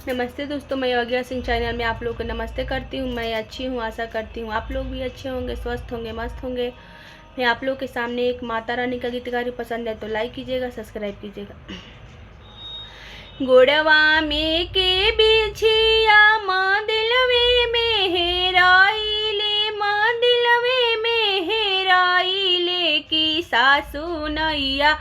नमस्ते दोस्तों, मैं योगिया सिंह चैनल में आप लोग को नमस्ते करती हूँ। मैं अच्छी हूँ, आशा करती हूँ आप लोग भी अच्छे होंगे, स्वस्थ होंगे, मस्त होंगे। मैं आप लोग के सामने एक माता रानी का गीत गा रही हूँ। पसंद है तो लाइक कीजिएगा, सब्सक्राइब कीजिएगा। गोड़वा में के बिछिया माँ दिलवे में हेराइले, माँ दिलवे में हेराइले की सासू नैया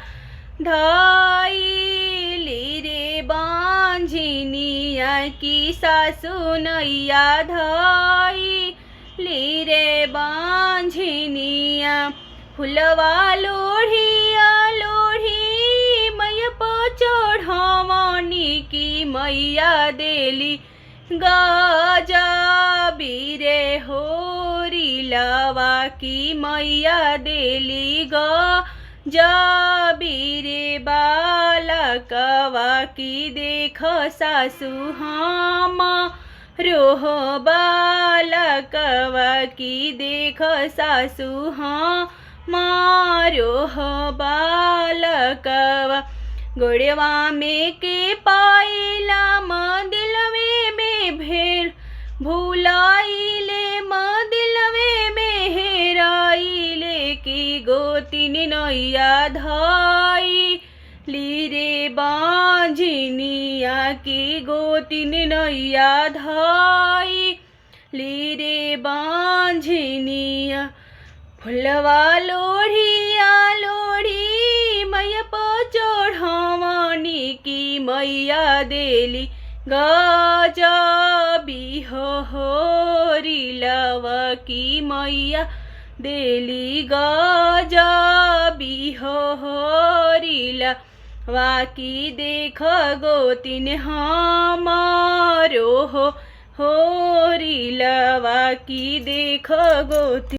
धइली रे बांझिनिया की सासू नैया धइली रे बांझिनिया। फुलवा लोढ़िया लोढ़ी मैया चढ़ावनी की मैया देली गजबी रे होरी लवा की मैया देली गजबी रे बालकवा की देख सासू रोह बालकवा की देख सासू मारो बालकवा। गोड़वा में के पाइला माँ दिलवे में भेर भूलाइले, माँ दिलवे में हेराइले की गोतिन नैया धइली रे बांझिनिया की गोतिन नैया धइली रे बांझिनिया। फुलवा लोढ़िया लोढ़ी मैया चढ़ावनी की मैया देली गजबी होरी लवा की मैया देली गजबी होरी लवा की देख गोतिन हमारो होरी लवा की देख गोतिन।